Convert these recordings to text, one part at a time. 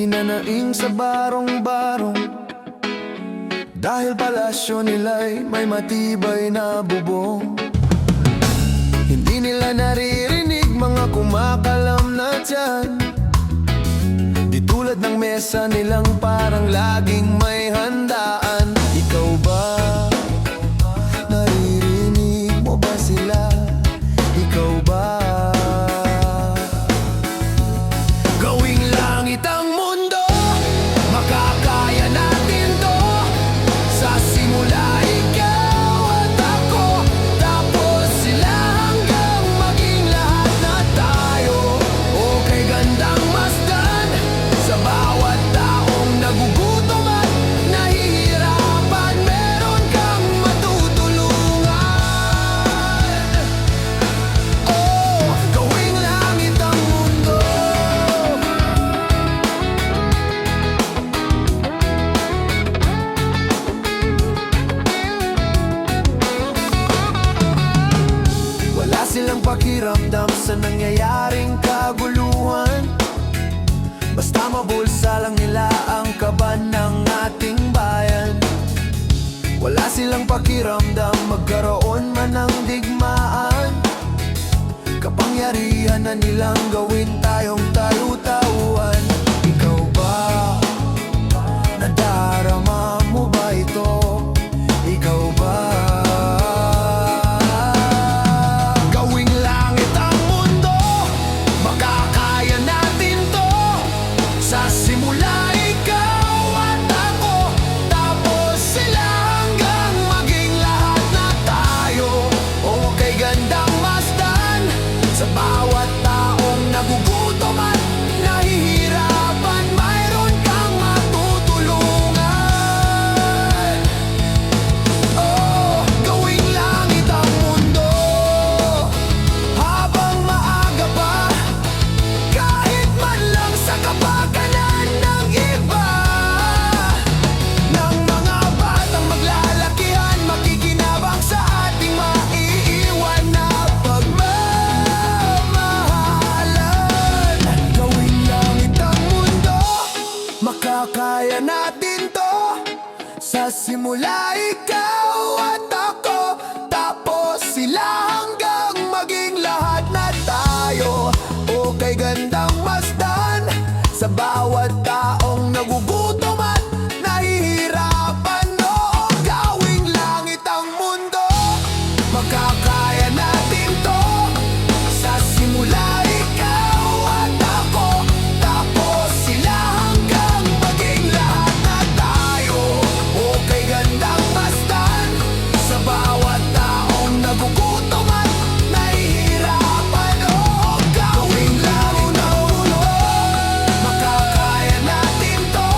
Pinanaing sa barong-barong, dahil palasyo nila'y may matibay na bubong. Hindi nila naririnig mga kumakalam na tiyan, di tulad ng mesa nilang parang laging may handaan. Ikaw ba? Naririnig mo ba sila? Ikaw ba? Gawing langit ang mundo, makakaya natin to. Sa simula ikaw at ako, tapos sila hanggang maging lahat na tayo. Okay, gandang masdan sa bawat taong nagugutom at nahihirapan, meron kang matutulungan. Oh, gawing langit ang mundo. Wala silang pakiramdam sa nangyayaring kaguluhan, basta mabulsa lang nila ang kaban ng ating bayan. Wala silang pakiramdam magkaroon man ng digmaan, kapangyarihan na nilang gawin tayong talu-tauhan. Ikaw ba? Nadarama mo ba ito? Ikaw ba? Gawing langit ang mundo, makakaya natin to. Sa simula ikaw at ako, tapos sila hanggang maging lahat na tayo. Okay, gandang masdan sa bawat taong nagugutom at nahihirapan, mayroon kang matutulungan. Oh, gawing langit ang mundo habang maaga pa, kahit man lang sa kapakanan ng iba. Ng mga batang maglalakihan, makikinabang sa ating maiiwan na pagmamahalan. Gawing langit ang mundo, makakaya natin to. Sa simula ikaw at ako, tapos sila hanggang maging lahat na tayo. Okay, gandang masdan sa bawat taong nagugutom at nahihirapan. Oo, gawing langit ang mundo, makakaya natin to. Sa simula ikaw at ako, tapos sila hanggang maging lahat na tayo. Okay, gandang masdan sa bawat taong nagugutom at nahihirapan. Oo, gawing langit ang mundo, makakaya natin to.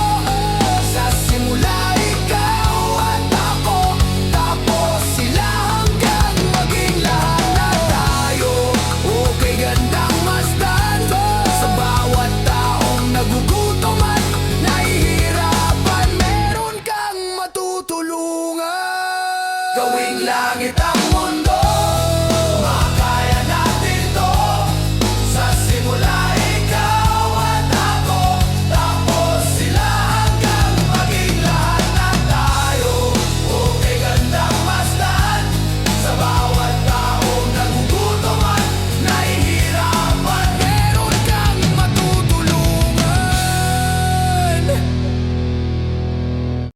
Sa simula ikaw at ako, tapos sila hanggang maging lahat na tayo. Okay, gandang masdan sa bawat taong nagugutom at nahihirapan, meron kang matutulungan. Gawing langit